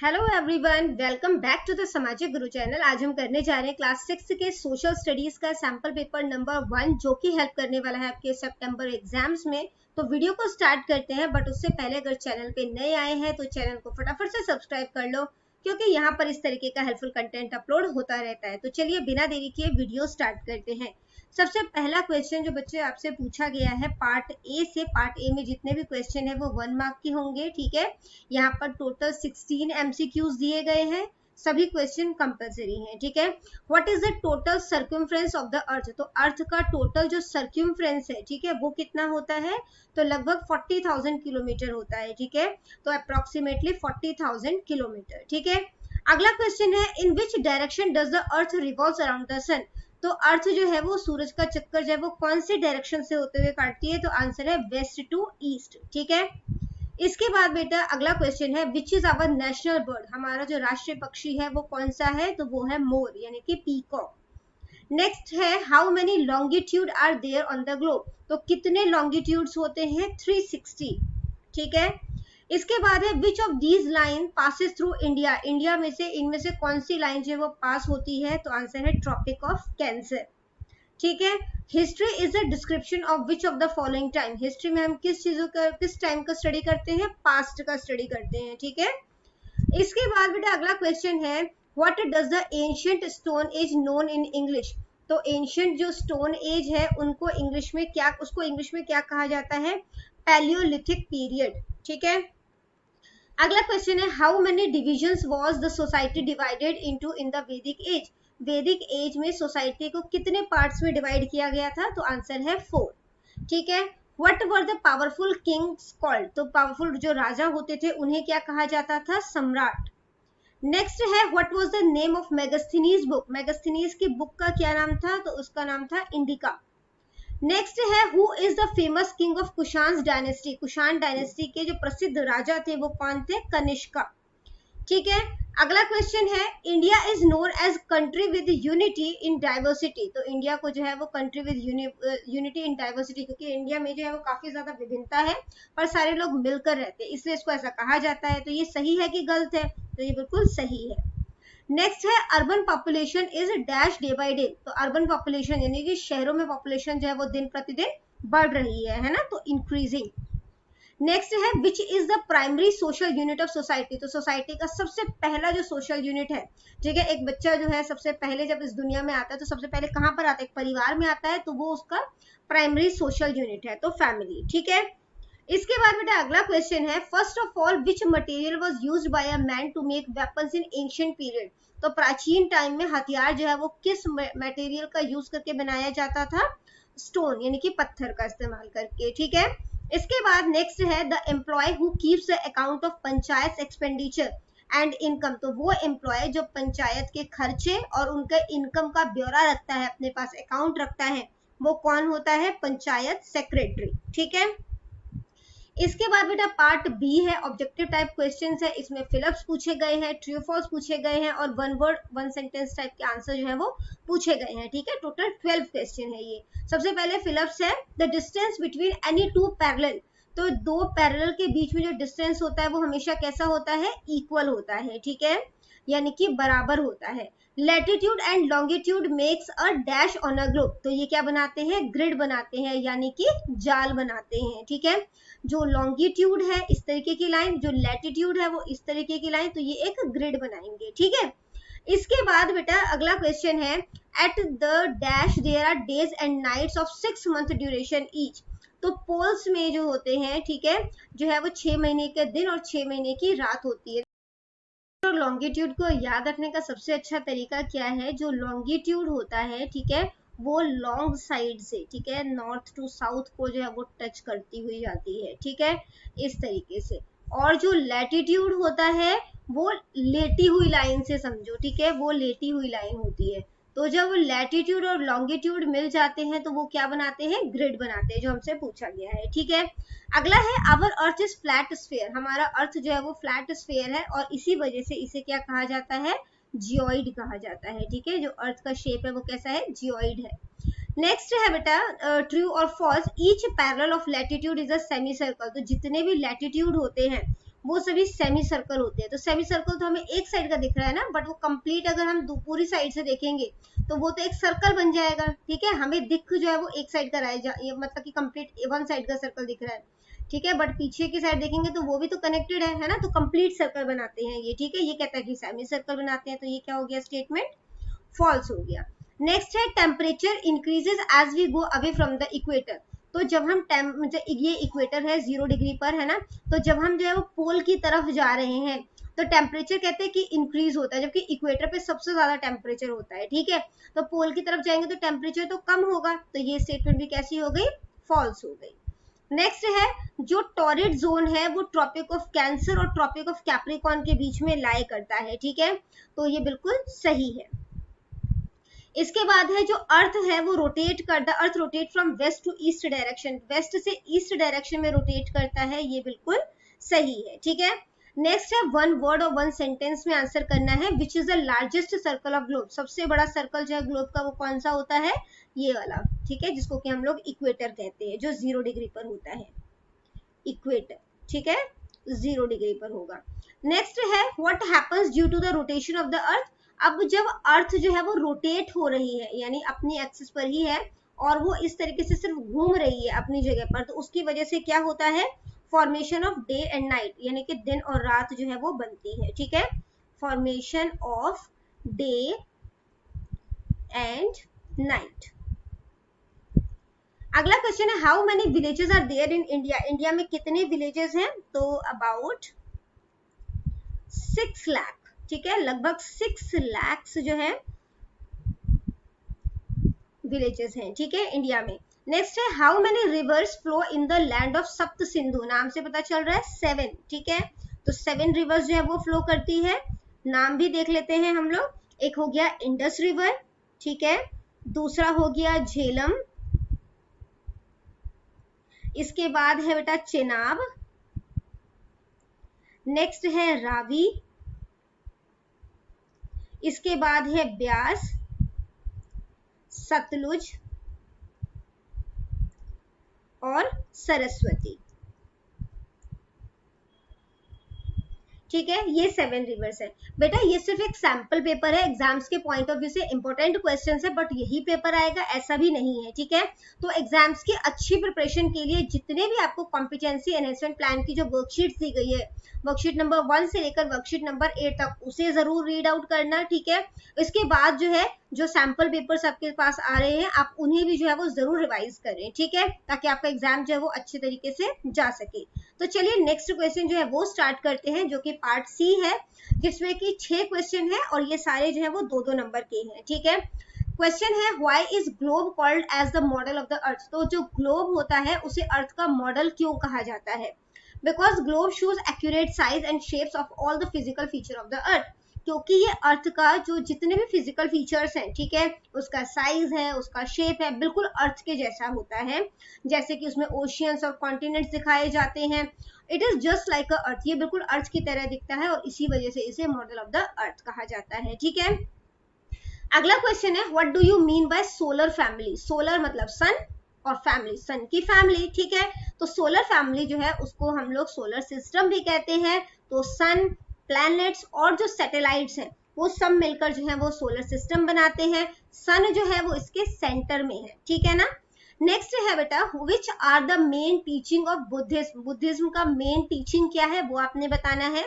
Hello everyone, welcome back to the सामाजिक गुरु channel. आज हम करने जा रहे हैं क्लास 6 के सोशल स्टडीज का सैंपल पेपर नंबर 1 जो कि हेल्प करने वाला है आपके सितंबर एग्जाम्स में। तो वीडियो को स्टार्ट करते हैं, बट उससे पहले अगर चैनल पे नए आए हैं तो चैनल को फटाफट से सब्सक्राइब कर लो, क्योंकि यहाँ पर इस तरीके का हेल्पफुल कंटेंट अपलोड होता रहता है। तो चलिए बिना देरी किए वीडियो स्टार्ट करते हैं। सबसे पहला क्वेश्चन जो बच्चे आपसे पूछा गया है पार्ट ए से, पार्ट ए में जितने भी क्वेश्चन है वो 1 मार्क के होंगे। ठीक है, यहाँ पर टोटल 16 एमसीक्यूज दिए गए हैं, सभी क्वेश्चन कंपलसरी हैं। ठीक है, what is the total circumference of the earth? तो अर्थ का टोटल जो सर्क्यूमफ्रेंस है, ठीक है, वो कितना होता है? तो लगभग 40,000 किलोमीटर होता है। ठीक है, तो अप्रोक्सीमेटली 40,000 किलोमीटर। ठीक है, अगला क्वेश्चन है in which direction does the earth revolves around the sun? तो अर्थ जो है वो सूरज का चक्कर जो है वो कौन से डायरेक्शन से होते हुए काटती है? तो आंसर है वेस्ट टू ईस्ट। ठीक है, इसके बाद बेटा अगला क्वेश्चन है which is our national bird? हमारा जो राष्ट्रीय पक्षी है वो कौन सा है? तो वो है मोर, यानी कि पीकॉक। नेक्स्ट है how many longitude are there on the globe? तो कितने लॉन्गिट्यूड्स होते हैं? 360। ठीक है, इसके बाद है which of these line passes through India? India में से इनमें से कौन सी लाइन जो है वो पास होती है? तो आंसर है ट्रॉपिक ऑफ कैंसर। ठीक है, history is a description of which of the following time? History में हम किस चीजों का, किस टाइम का स्टडी करते हैं? पास्ट का स्टडी करते हैं। ठीक है, इसके बाद बेटा अगला क्वेश्चन है what does the ancient stone age known in English? तो एंशिएंट जो स्टोन एज है उनको इंग्लिश में क्या, उसको इंग्लिश में क्या कहा जाता है? Palaeolithic period. ठीक है, अगला क्वेश्चन है how many divisions was the society divided into in the वैदिक एज? वैदिक एज में सोसाइटी को कितने पार्ट्स में डिवाइड किया गया था? तो आंसर है 4। ठीक है, what were the powerful Kings called? तो पावरफुल जो राजा होते थे उन्हें क्या कहा जाता था? सम्राट। नेक्स्ट है what was the name of Megasthenes book? Megasthenes की बुक का क्या नाम था? तो उसका नाम था इंडिका। नेक्स्ट है who is the famous king of Kushan dynasty? Kushan dynasty के जो प्रसिद्ध राजा थे वो कौन थे? कनिष्का। ठीक है, अगला क्वेश्चन है India is known as country with unity in diversity? तो इंडिया को जो है वो country with unity in diversity, क्योंकि इंडिया में जो है वो काफी ज्यादा विभिन्नता है पर सारे लोग मिलकर रहते हैं, इसलिए इसको ऐसा कहा जाता है। तो ये सही है कि गलत है? तो ये बिल्कुल सही है। नेक्स्ट है urban population is dash day by day? तो अर्बन पॉपुलेशन यानी कि शहरों में पॉपुलेशन जो है वो दिन प्रतिदिन बढ़ रही है ना, तो इंक्रीजिंग। नेक्स्ट है which is the primary social unit of society? तो सोसाइटी का सबसे पहला जो सोशल यूनिट है, ठीक है, एक बच्चा जो है सबसे पहले जब इस दुनिया में आता है तो सबसे पहले कहाँ पर आता है? एक परिवार में आता है, तो वो उसका प्राइमरी सोशल यूनिट है, तो फैमिली। ठीक है, इसके बाद बेटा अगला क्वेश्चन है first of all which material was used by a man to make weapons in ancient period? तो प्राचीन टाइम में हथियार जो है वो किस मटेरियल का यूज करके बनाया जाता था? स्टोन, यानी कि पत्थर का इस्तेमाल करके। ठीक है, इसके बाद नेक्स्ट है the employ who keeps the account of panchayat expenditure and income? तो वो एम्प्लॉय जो पंचायत के खर्चे और उनके इनकम का ब्यौरा रखता है, अपने पास अकाउंट रखता है, वो कौन होता है? पंचायत सेक्रेटरी। ठीक है, इसके बाद बेटा पार्ट बी है, ऑब्जेक्टिव टाइप क्वेश्चंस है, इसमें फिलअप्स पूछे गए हैं, ट्रू फॉल्स पूछे गए हैं और one word one sentence type के आंसर जो है वो पूछे गए हैं। ठीक है, टोटल 12 क्वेश्चन है ये। सबसे पहले फिलअप्स है the distance between any two parallel? तो दो पैरेलल के बीच में जो डिस्टेंस होता है वो हमेशा कैसा होता है? इक्वल होता है। ठीक है, यानी कि बराबर होता है। Latitude and longitude makes a dash on a globe? तो ये क्या बनाते हैं? ग्रिड बनाते हैं, यानी कि जाल बनाते हैं। ठीक है, जो लॉन्गिट्यूड है इस तरीके की लाइन, जो लैटिट्यूड है वो इस तरीके की लाइन, तो ये एक ग्रिड बनाएंगे। ठीक है, इसके बाद बेटा अगला क्वेश्चन है at the dash there are days and nights of 6 month duration each? तो पोल्स में जो होते हैं, ठीक है, जो है वो 6 महीने के दिन और 6 महीने की रात होती है। तो लॉन्गिट्यूड को याद रखने का सबसे अच्छा तरीका क्या है? जो लॉन्गिट्यूड होता है, ठीक है, वो लॉन्ग साइड से, ठीक है, नॉर्थ टू साउथ को जो है वो टच करती हुई जाती है। ठीक है, इस तरीके से। और जो लैटिट्यूड होता है वो लेटी हुई लाइन से समझो, ठीक है, वो लेटी हुई लाइन होती है। तो जब लैटिट्यूड और लॉन्गिट्यूड मिल जाते हैं तो वो क्या बनाते हैं? ग्रिड बनाते हैं, जो हमसे पूछा गया है। ठीक है, अगला है our earth is flat sphere? हमारा अर्थ जो है वो फ्लैट स्फीयर है और इसी वजह से इसे क्या कहा जाता है? जियोइड कहा जाता है। ठीक है, जो अर्थ का शेप है वो कैसा है? जियोइड है। नेक्स्ट है बेटा ट्रू और false each parallel of latitude is a semi circle? तो जितने भी लैटिट्यूड होते हैं वो सभी सेमी सर्कल होते हैं। तो सेमी सर्कल तो हमें एक साइड का दिख रहा है ना, बट वो कंप्लीट अगर हम पूरी साइड से देखेंगे तो वो तो एक सर्कल बन जाएगा, ठीक है। हमें दिख जो है वो एक साइड का रहा है, मतलब कि कंप्लीट वन साइड का सर्कल दिख रहा है, ठीक है। बट पीछे की साइड देखेंगे तो वो भी तो कनेक्टेड है ना, तो कंप्लीट सर्कल बनाते हैं ये, ठीक है। ये कहता है कि सेमी सर्कल बनाते हैं, तो ये क्या हो गया स्टेटमेंट, फॉल्स हो गया। नेक्स्ट है temperature increases as we go away from the equator. तो जब हम ये इक्वेटर है 0 डिग्री पर है ना, तो जब हम जो है वो पोल की तरफ जा रहे हैं तो टेम्परेचर कहते हैं कि इंक्रीज होता है, जबकि इक्वेटर पे सबसे ज्यादा टेम्परेचर होता है, ठीक है। तो पोल की तरफ जाएंगे तो टेम्परेचर तो कम होगा, तो ये स्टेटमेंट भी कैसी हो गई, फॉल्स हो गई। नेक्स्ट है जो टॉरिड जोन है वो ट्रॉपिक ऑफ कैंसर और ट्रॉपिक ऑफ कैप्रिकॉर्न के बीच में लाई करता है, ठीक है। तो ये बिल्कुल सही है। इसके बाद है जो अर्थ है वो रोटेट करता, earth rotate from west to east direction, west से ईस्ट डायरेक्शन में रोटेट करता है, ये बिल्कुल सही है, ठीक है। नेक्स्ट है वन वर्ड और वन सेंटेंस में आंसर करना है, which is the largest circle of globe. सबसे बड़ा सर्कल जो है ग्लोब का वो कौन सा होता है, ये वाला, ठीक है, जिसको कि हम लोग इक्वेटर कहते हैं, जो 0 डिग्री पर होता है, इक्वेटर, ठीक है, 0 डिग्री पर होगा। नेक्स्ट है what happens due to the rotation of the earth. अब जब अर्थ जो है वो रोटेट हो रही है, यानी अपनी एक्सिस पर ही है और वो इस तरीके से सिर्फ घूम रही है अपनी जगह पर, तो उसकी वजह से क्या होता है, formation of day and night, यानी कि दिन और रात जो है वो बनती है, ठीक है, formation of day and night. अगला क्वेश्चन है how many villages are there in India. India में कितने विलेजेस हैं, तो अबाउट 6 लाख, ठीक है, लगभग 6 लाख जो है विलेजेस हैं, ठीक है, इंडिया में। नेक्स्ट है how many reverse flow in the land of सप्त सिंधु। नाम से पता चल रहा है 7, ठीक है, तो 7 रिवर्स जो है वो फ्लो करती है। नाम भी देख लेते हैं हम लोग। एक हो गया इंडस रिवर, ठीक है, दूसरा हो गया झेलम, इसके बाद है बेटा चेनाब, नेक्स्ट है रावी, इसके बाद है ब्यास, सतलुज और सरस्वती, ठीक है, ये 7 रिवर्स है। बेटा ये सिर्फ एक सैंपल पेपर है, एग्जाम्स के पॉइंट ऑफ व्यू से इंपॉर्टेंट क्वेश्चंस है, बट यही पेपर आएगा ऐसा भी नहीं है, ठीक है। तो एग्जाम्स की अच्छी प्रिपरेशन के लिए जितने भी आपको कॉम्पिटेंसी एनहेंसमेंट प्लान की जो वर्कशीट दी गई है, वर्कशीट नंबर 1 से लेकर वर्कशीट नंबर 8 तक, उसे जरूर रीड आउट करना, ठीक है। इसके बाद जो है जो सैंपल पेपर्स आपके पास आ रहे हैं आप उन्हें भी जो है वो जरूर रिवाइज करें, ठीक है, ताकि आपका एग्जाम जो है वो अच्छे तरीके से जा सके। तो चलिए नेक्स्ट क्वेश्चन जो है वो स्टार्ट करते हैं, जो कि पार्ट सी है, जिसमें कि 6 क्वेश्चन है और ये सारे जो है वो 2-2 नंबर के हैं, ठीक है। क्वेश्चन है why is globe called as the model of the earth. तो जो ग्लोब होता है उसे अर्थ का मॉडल क्यों कहा जाता है, because globe shows accurate size and shapes of all the physical feature of the अर्थ। क्योंकि ये अर्थ का जो जितने भी फिजिकल फीचर्स हैं, ठीक है, उसका साइज है, उसका शेप है, बिल्कुल अर्थ के जैसा होता है, जैसे कि उसमें ओशियंस और कॉन्टिनेंट्स दिखाए जाते हैं। It is just like a earth, ये बिल्कुल अर्थ की तरह दिखता है और इसी वजह से इसे मॉडल ऑफ द अर्थ कहा जाता है, ठीक है। अगला क्वेश्चन है what do you mean by solar family. Solar मतलब सन और फैमिली सन की फैमिली, ठीक है। तो सोलर फैमिली जो है उसको हम लोग सोलर सिस्टम भी कहते हैं। तो सन, प्लैनेट्स और जो सैटेलाइट्स हैं वो सब मिलकर जो है वो सोलर सिस्टम बनाते हैं। सन जो है वो इसके सेंटर में है, ठीक है ना। नेक्स्ट है बेटा which are the main teaching of Buddhism. Buddhism का मेन टीचिंग क्या है वो आपने बताना है।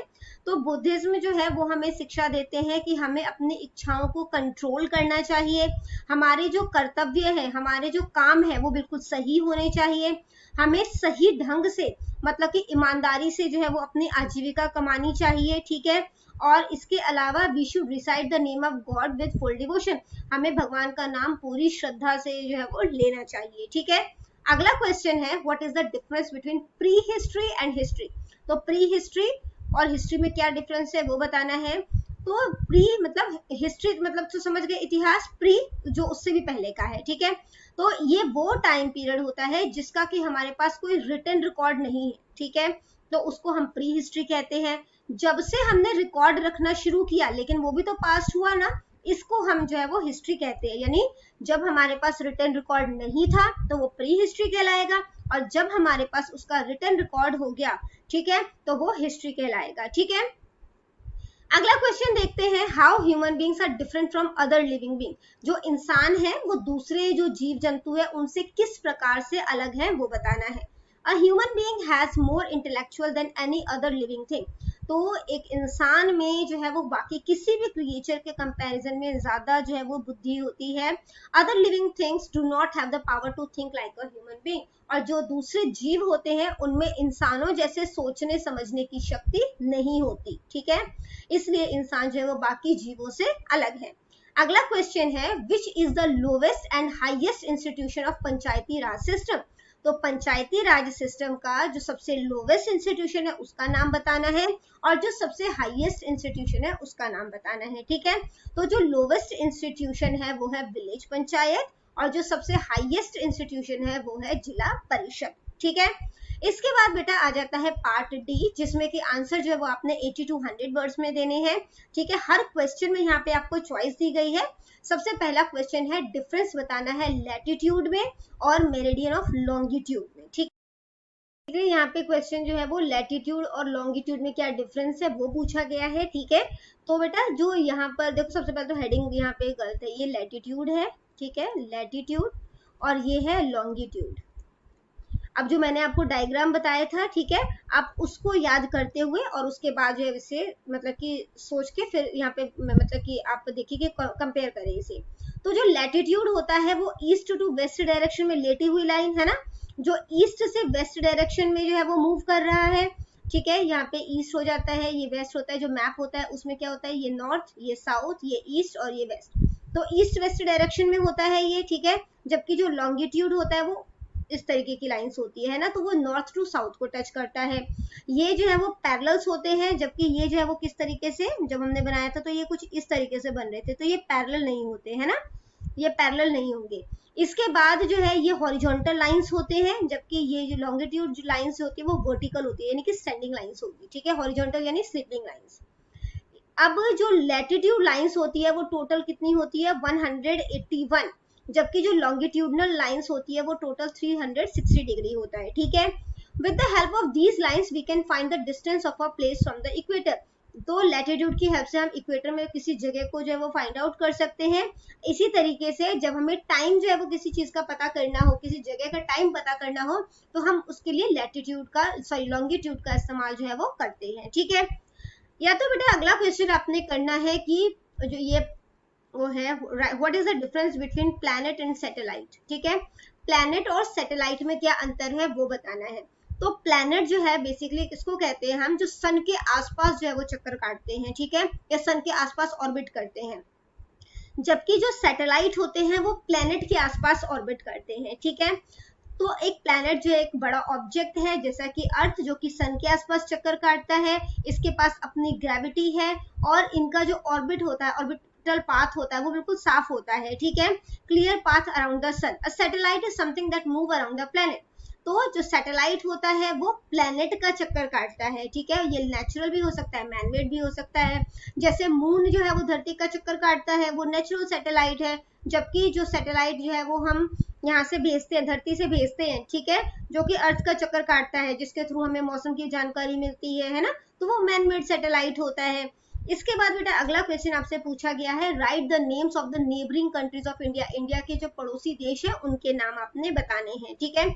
तो बुद्धिज्म जो है वो हमें शिक्षा देते हैं कि हमें अपनी इच्छाओं को कंट्रोल करना चाहिए, हमारे जो कर्तव्य है, हमारे जो काम है वो बिल्कुल सही होने चाहिए, हमें सही ढंग से मतलब कि ईमानदारी से जो है वो अपनी आजीविका कमानी चाहिए, ठीक है। और इसके अलावा we should recite the name of God with full devotion. हमें भगवान का नाम पूरी श्रद्धा से जो है वो लेना चाहिए, ठीक है। अगला क्वेश्चन है what is the difference between pre history and history. तो प्री हिस्ट्री और हिस्ट्री में क्या डिफरेंस है वो बताना है। तो प्री मतलब हिस्ट्री मतलब तो समझ गए इतिहास, प्री जो उससे भी पहले का है, ठीक है। तो ये वो टाइम पीरियड होता है जिसका कि हमारे पास कोई रिटन रिकॉर्ड नहीं है, ठीक है, तो उसको हम प्री हिस्ट्री कहते हैं। जब से हमने रिकॉर्ड रखना शुरू किया लेकिन वो भी तो पास्ट हुआ ना, इसको हम जो है वो हिस्ट्री कहते हैं। यानी जब हमारे पास रिटन रिकॉर्ड नहीं था तो वो प्री हिस्ट्री कहलाएगा, और जब हमारे पास उसका रिटन रिकॉर्ड हो गया, ठीक है, तो वो हिस्ट्री कहलाएगा। ठीक है, अगला क्वेश्चन देखते हैं, how human beings are different from other living being. जो इंसान है वो दूसरे जो जीव जंतु है उनसे किस प्रकार से अलग है वो बताना है। A human being has more intellectual than any other living thing. तो एक इंसान में जो है वो बाकी किसी भी क्रिएचर के कंपैरिजन में ज्यादा जो है वो बुद्धि होती है। Other living things do not have the power to think like a human being. और जो दूसरे जीव होते हैं उनमें इंसानों जैसे सोचने समझने की शक्ति नहीं होती। ठीक है, इसलिए इंसान जो है वो बाकी जीवों से अलग है। अगला क्वेश्चन है, which is the lowest and highest institution of Panchayati Raj system. तो पंचायती राज सिस्टम का जो सबसे लोवेस्ट इंस्टीट्यूशन है उसका नाम बताना है और जो सबसे हाईएस्ट इंस्टीट्यूशन है उसका नाम बताना है। ठीक है, तो जो लोवेस्ट इंस्टीट्यूशन है वो है विलेज पंचायत और जो सबसे हाईएस्ट इंस्टीट्यूशन है वो है जिला परिषद। ठीक है, इसके बाद बेटा आ जाता है पार्ट डी, जिसमें कि आंसर जो है वो आपने 80 to 100 वर्ड्स में देने हैं। ठीक है, हर क्वेश्चन में यहाँ पे आपको चॉइस दी गई है। सबसे पहला क्वेश्चन है, डिफरेंस बताना है लैटिट्यूड में और मेरिडियन ऑफ लॉन्गिट्यूड में। ठीक है, यहाँ पे क्वेश्चन जो है वो लैटिट्यूड और लॉन्गिट्यूड में क्या डिफरेंस है वो पूछा गया है। ठीक है, तो बेटा जो यहाँ पर देखो, सबसे पहले तो हेडिंग यहाँ पे गलत है, ये लैटिट्यूड है। ठीक है, लैटिट्यूड और ये है लॉन्गिट्यूड। अब जो मैंने आपको डायग्राम बताया था, ठीक है, आप उसको याद करते हुए और उसके बाद जो है इसे मतलब कि सोच के फिर यहाँ पे मतलब कि आप देखिए कि कंपेयर करें इसे। तो जो लैटिट्यूड होता है वो ईस्ट टू वेस्ट डायरेक्शन में लेटी हुई लाइन है ना, जो ईस्ट से वेस्ट डायरेक्शन में जो है वो मूव कर रहा है। ठीक है, यहाँ पे ईस्ट हो जाता है, ये वेस्ट होता है। जो मैप होता है उसमें क्या होता है, ये नॉर्थ, ये साउथ, ये ईस्ट और ये वेस्ट। तो ईस्ट वेस्ट डायरेक्शन में होता है ये। ठीक है, जबकि जो लॉन्गिट्यूड होता है वो इस तरीके की लाइंस होती है ना, तो वो नॉर्थ टू साउथ को टच करता है। ये जो है वो पैरेलल्स होते हैं, जबकि ये जो है वो किस तरीके से, जब हमने बनाया था तो ये कुछ इस तरीके से बन रहे थे, तो ये पैरेलल नहीं होते है ना, ये पैरेलल नहीं होंगे। इसके बाद जो है ये हॉरिजॉन्टल लाइंस होते हैं, जबकि ये जो लॉन्गिट्यूड जो लाइंस होती है वो वर्टिकल होती है, यानी कि स्टैंडिंग लाइंस होगी। ठीक है, हॉरिजॉन्टल यानी स्लीपिंग लाइंस। अब जो लैटिट्यूड लाइंस होती है वो टोटल कितनी होती है, 181, जबकि जो लॉन्गिट्यूडनल लाइंस होती है वो टोटल 360 डिग्री होता है। ठीक है, with the help of these lines we can find the distance of a place from the equator. तो लैटिट्यूड की हेल्प से हम इक्वेटर में किसी जगह को जो है वो फाइंड आउट कर सकते हैं। इसी तरीके से जब हमें टाइम जो है वो किसी चीज का पता करना हो, किसी जगह का टाइम पता करना हो, तो हम उसके लिए लैटिट्यूड का लॉन्गिट्यूड का इस्तेमाल जो है वो करते हैं। ठीक है, या तो बेटा अगला क्वेश्चन आपने करना है कि जो ये वो है, what is the difference between planet and satellite. ठीक है, प्लैनेट और सैटेलाइट में क्या अंतर है वो बताना है। तो प्लैनेट जो है बेसिकली किसको कहते हैं हम, जो सन के आसपास जो है वो चक्कर काटते हैं। ठीक है, या सन के आसपास ऑर्बिट करते हैं, जबकि जो सैटेलाइट होते हैं वो प्लैनेट के आसपास ऑर्बिट करते हैं। ठीक है, तो एक प्लैनेट जो है एक बड़ा ऑब्जेक्ट है जैसा कि अर्थ, जो कि सन के आसपास चक्कर काटता है, इसके पास अपनी ग्रेविटी है और इनका जो ऑर्बिट होता है, ऑर्बिटल पाथ होता है वो बिल्कुल साफ होता है। ठीक है, clear path around the sun. A satellite is something that move around the planet. तो जो सैटेलाइट होता है वो प्लैनेट का चक्कर काटता है। ठीक है, ये नेचुरल भी हो सकता है, मैनमेड भी हो सकता है। जैसे मून जो है वो धरती का चक्कर काटता है, वो नेचुरल सैटेलाइट है, जबकि जो सैटेलाइट जो है वो हम यहाँ से भेजते हैं, धरती से भेजते हैं। ठीक है, जो कि अर्थ का चक्कर काटता है, जिसके थ्रू हमें मौसम की जानकारी मिलती है ना, तो वो मैन मेड सैटेलाइट होता है। इसके बाद बेटा अगला क्वेश्चन आपसे पूछा गया है, right the names of the neighbouring countries of India. India के जो पड़ोसी देश है उनके नाम आपने बताने हैं। ठीक है,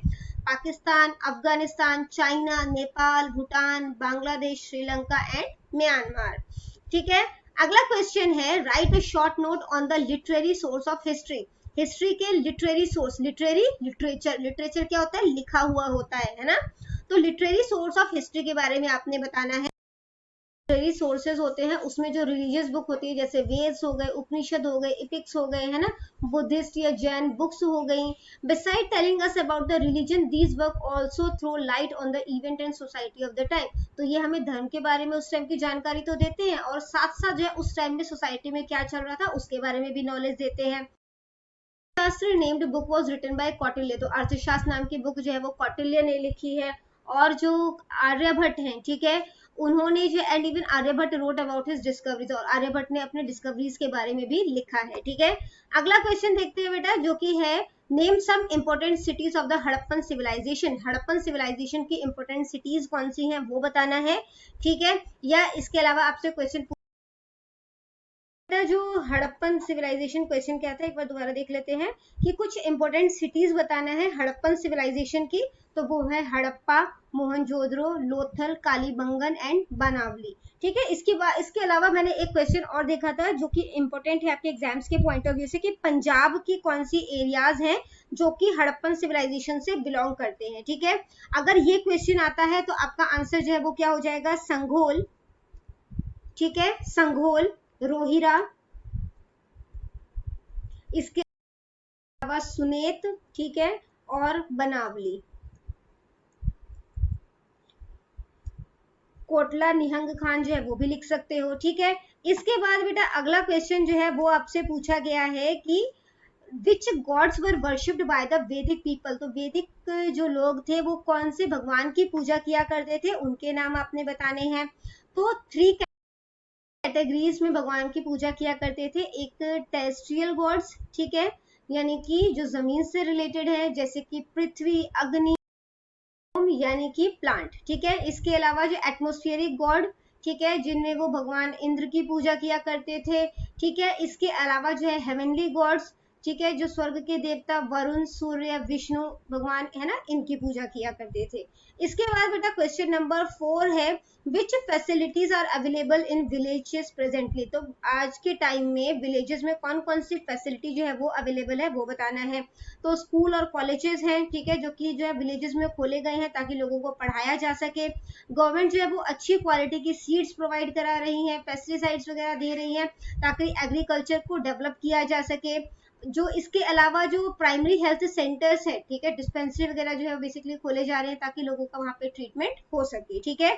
Pakistan, Afghanistan, China, Nepal, Bhutan, Bangladesh, Sri Lanka and Myanmar. ठीक है, अगला क्वेश्चन है, write a short note on the literary source of history. History के literary source, literary literature, literature क्या होता है, लिखा हुआ होता है ना, तो लिटरेरी सोर्स ऑफ हिस्ट्री के बारे में आपने बताना है। लिटरेरी सोर्सेज होते हैं उसमें जो रिलीजियस बुक होती है, जैसे वेद्स हो गए, उपनिषद हो गए, इपिक्स हो गए, है ना, बुद्धिस्ट या जैन बुक्स हो गई। Beside telling us about the religion, these work also throw light on the event and society of the time. तो ये हमें धर्म के बारे में उस टाइम की जानकारी तो देते हैं और साथ साथ जो है उस टाइम में सोसाइटी में क्या चल रहा था उसके बारे में भी नॉलेज देते हैं। Arthashastra named book was written by Kautilya. तो अर्थशास्त्र नाम की बुक जो है वो कौटिल्य ने लिखी है। और जो आर्यभट्ट हैं, ठीक है, उन्होंने जो and even Aryabhatta wrote about his discoveries, और आर्यभट्ट ने अपने डिस्कवरीज के बारे में भी लिखा है। ठीक है, अगला क्वेश्चन देखते हैं बेटा, जो कि है name some important cities of the Harappan civilization, Harappan civilization की इंपॉर्टेंट सिटीज कौन सी हैं वो बताना है, ठीक है। या इसके अलावा आपसे क्वेश्चन, जो हड़प्पन सिविलाइजेशन क्वेश्चन क्या था एक बार दोबारा देख लेते हैं, कि कुछ इंपॉर्टेंट सिटीज बताना है हड़प्पन सिविलाइजेशन की, तो वो है हड़प्पा, मोहनजोदड़ो, लोथल, कालीबंगन एंड बनावली, ठीक है। इसके अलावा मैंने एक क्वेश्चन और देखा था जो कि इंपॉर्टेंट है आपके एग्जाम्स के पॉइंट ऑफ व्यू से, कि पंजाब की कौन सी एरियाज हैं जो कि हड़प्पन सिविलाइजेशन से बिलोंग करते हैं, ठीक है। अगर ये क्वेश्चन आता है तो आपका आंसर जो है वो क्या हो जाएगा, संघोल, ठीक है, संघोल, रोहिरा, इसके अलावा सुनेत, ठीक है, और बनावली, कोटला निहंग खान जो है वो भी लिख सकते हो, ठीक है। इसके बाद बेटा अगला क्वेश्चन जो है वो आपसे पूछा गया है कि which gods were worshipped by the Vedic people, तो वैदिक जो लोग थे वो कौन से भगवान की पूजा किया करते थे, उनके नाम आपने बताने हैं। तो 3 कैटेगरीज में भगवान की पूजा किया करते थे, एक टेरेस्ट्रियल गॉड्स, ठीक है, यानी कि जो जमीन से रिलेटेड है, जैसे कि पृथ्वी, अग्नि, यानी कि प्लांट, ठीक है। इसके अलावा जो एटमॉस्फेरिक गॉड, ठीक है, जिनमें वो भगवान इंद्र की पूजा किया करते थे, ठीक है। इसके अलावा जो है हेवनली गॉड्स, ठीक है, जो स्वर्ग के देवता वरुण, सूर्य, विष्णु भगवान है ना, इनकी पूजा किया करते थे। इसके बाद बेटा क्वेश्चन नंबर 4 है, which facilities are available in villages presently, तो आज के टाइम में विलेजेस में कौन कौन सी फैसिलिटी जो है वो अवेलेबल है वो बताना है। तो स्कूल और कॉलेजेस हैं, ठीक है, जो कि जो है विलेजेस में खोले गए हैं ताकि लोगों को पढ़ाया जा सके। गवर्नमेंट जो है वो अच्छी क्वालिटी की सीड्स प्रोवाइड करा रही है, पेस्टिसाइड्स वगैरह दे रही है ताकि एग्रीकल्चर को डेवलप किया जा सके। जो इसके अलावा जो प्राइमरी हेल्थ सेंटर्स है, ठीक है, डिस्पेंसरी वगैरह जो है बेसिकली खोले जा रहे हैं ताकि लोगों का वहां पे ट्रीटमेंट हो सके, ठीक है।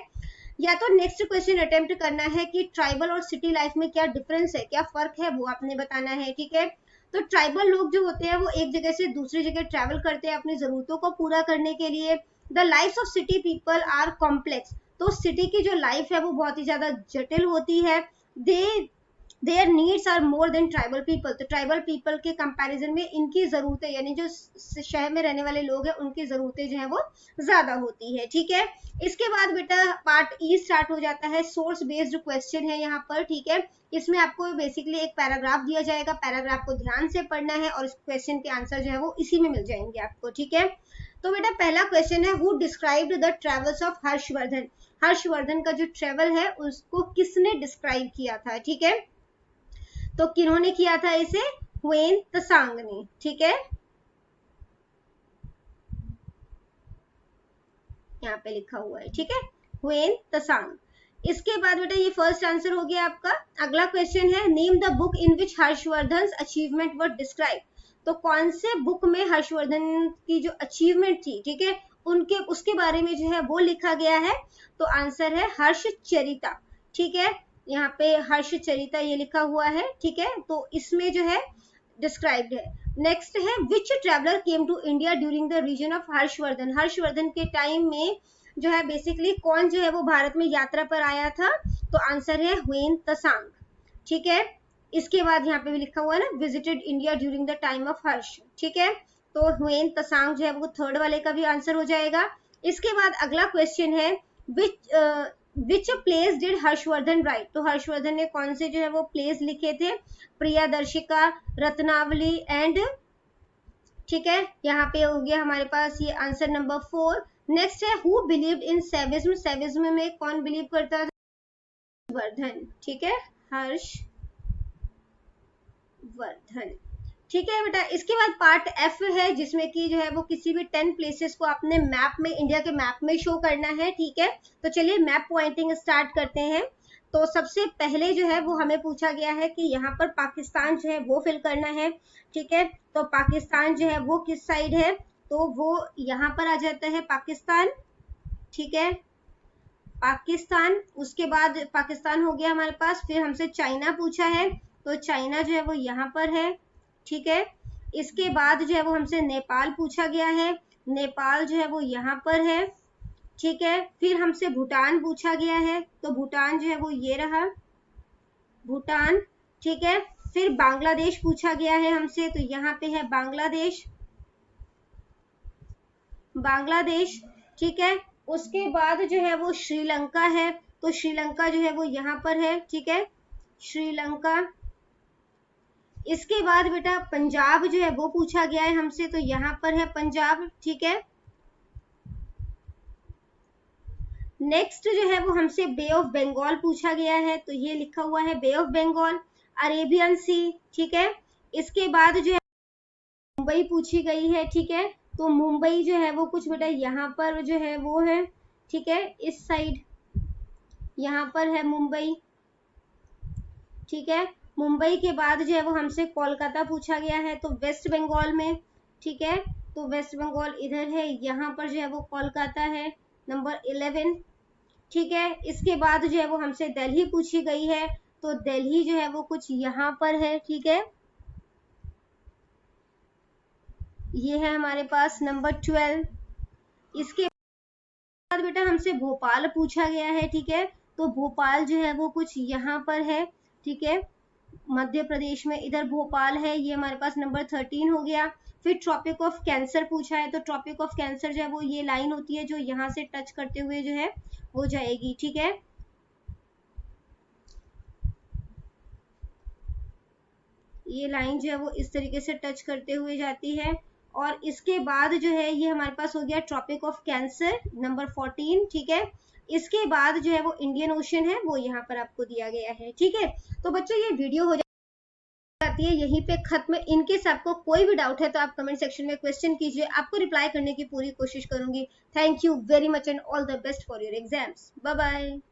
या तो नेक्स्ट क्वेश्चन अटेम्प्ट करना है कि ट्राइबल और सिटी लाइफ में क्या डिफरेंस है, क्या फर्क है वो आपने बताना है, ठीक है। तो ट्राइबल लोग जो होते हैं वो एक जगह से दूसरी जगह ट्रैवल करते हैं अपनी जरूरतों को पूरा करने के लिए। The life of city people are complex, तो सिटी की जो लाइफ है वो बहुत ही ज्यादा जटिल होती है। They their needs are more than tribal people, तो ट्राइबल पीपल के कंपैरिजन में इनकी जरूरतें, यानी जो शहर में रहने वाले लोग हैं उनकी जरूरतें जो है वो ज्यादा होती है, ठीक है। इसके बाद बेटा पार्ट ई स्टार्ट हो जाता है, सोर्स बेस्ड क्वेश्चन है यहाँ पर, ठीक है। इसमें आपको बेसिकली एक पैराग्राफ दिया जाएगा, पैराग्राफ को ध्यान से पढ़ना है और इस क्वेश्चन के आंसर जो है वो इसी में मिल जाएंगे आपको, ठीक है। तो बेटा पहला क्वेश्चन है, who described the travels of Harshvardhan, Harshvardhan का जो ट्रेवल है उसको किसने डिस्क्राइब किया था, ठीक है। तो किन्होंने किया था इसे, ह्वेन त्सांग ने, ठीक है, यहाँ पे लिखा हुआ है, ठीक है, ह्वेन त्सांग। इसके बाद बेटा ये फर्स्ट आंसर हो गया आपका। अगला क्वेश्चन है, name the book in which Harshvardhan achievement were describe, तो कौन से बुक में हर्षवर्धन की जो अचीवमेंट थी, ठीक है, उनके उसके बारे में जो है वो लिखा गया है। तो आंसर है हर्षचरिता, ठीक है, यहाँ पे हर्षचरिता ये लिखा हुआ है, ठीक है। तो इसमें जो है डिस्क्राइब्ड है। नेक्स्ट है, which traveller came to India during the reign of Harshvardhan, Harshvardhan के टाइम में जो है बेसिकली कौन जो है वो भारत में यात्रा पर आया था, तो आंसर है ह्वेन त्सांग, ठीक है। इसके बाद यहाँ पे भी लिखा हुआ है ना, visited India during the time of Harsh, ठीक है। तो ह्वेन त्सांग जो है वो थर्ड वाले का भी आंसर हो जाएगा। इसके बाद अगला क्वेश्चन है, which place did Harshvardhan right, तो हर्षवर्धन ने कौन से जो है वो प्लेस लिखे थे, प्रियदर्शिका, रत्नावली एंड, ठीक है, यहाँ पे हो गया हमारे पास ये आंसर नंबर 4। नेक्स्ट है, हु बिलीव्ड इन सेविज्म, सेविज्म में कौन बिलीव करता था, वर्धन, ठीक है, हर्षवर्धन, ठीक है बेटा। इसके बाद पार्ट एफ है जिसमें कि जो है वो किसी भी 10 प्लेसेस को आपने मैप में, इंडिया के मैप में शो करना है, ठीक है। तो चलिए मैप पॉइंटिंग स्टार्ट करते हैं। तो सबसे पहले जो है वो हमें पूछा गया है कि यहाँ पर पाकिस्तान जो है वो फिल करना है, ठीक है। तो पाकिस्तान जो है वो किस साइड है, तो वो यहाँ पर आ जाता है पाकिस्तान, ठीक है, पाकिस्तान। उसके बाद पाकिस्तान हो गया हमारे पास, फिर हमसे चाइना पूछा है, तो चाइना जो है वो यहाँ पर है, ठीक है। इसके बाद जो है वो हमसे नेपाल पूछा गया है, नेपाल जो है वो यहाँ पर है, ठीक है। फिर हमसे भूटान पूछा गया है, तो भूटान जो है वो ये रहा, भूटान, ठीक है। फिर बांग्लादेश पूछा गया है हमसे, तो यहाँ पे है बांग्लादेश, बांग्लादेश, ठीक है। उसके बाद जो है वो श्रीलंका है, तो श्रीलंका जो है वो यहाँ पर है, ठीक है, श्रीलंका। इसके बाद बेटा पंजाब जो है वो पूछा गया है हमसे, तो यहाँ पर है पंजाब, ठीक है। नेक्स्ट जो है वो हमसे बे ऑफ बंगाल पूछा गया है, तो ये लिखा हुआ है बे ऑफ बंगाल, अरेबियन सी, ठीक है। इसके बाद जो है मुंबई पूछी गई है, ठीक है, तो मुंबई जो है वो कुछ बेटा यहाँ पर जो है वो है, ठीक है, इस साइड यहाँ पर है मुंबई, ठीक है। मुंबई के बाद जो है वो हमसे कोलकाता पूछा गया है, तो वेस्ट बंगाल में, ठीक है, तो वेस्ट बंगाल इधर है, यहाँ पर जो है वो कोलकाता है, नंबर 11, ठीक है। इसके बाद जो है वो हमसे दिल्ली पूछी गई है, तो दिल्ली जो है वो कुछ यहाँ पर है, ठीक है, ये है हमारे पास नंबर 12। इसके बाद बेटा हमसे भोपाल पूछा गया है, ठीक है, तो भोपाल जो है वो कुछ यहाँ पर है, ठीक है, मध्य प्रदेश में इधर भोपाल है, ये हमारे पास नंबर 13 हो गया। फिर ट्रॉपिक ऑफ कैंसर पूछा है, तो ट्रॉपिक ऑफ कैंसर जो है वो ये लाइन होती है जो यहाँ से टच करते हुए जो है वो जाएगी, ठीक है। ये लाइन जो है वो इस तरीके से टच करते हुए जाती है। और इसके बाद जो है ये हमारे पास हो गया ट्रॉपिक ऑफ कैंसर नंबर 14, ठीक है। इसके बाद जो है वो इंडियन ओशन है, वो यहाँ पर आपको दिया गया है, ठीक है। तो बच्चों ये वीडियो हो जाती है यहीं पे खत्म। इनकेस आपको कोई भी डाउट है तो आप कमेंट सेक्शन में क्वेश्चन कीजिए, आपको रिप्लाई करने की पूरी कोशिश करूंगी। Thank you very much and all the best for your exams. Bye bye.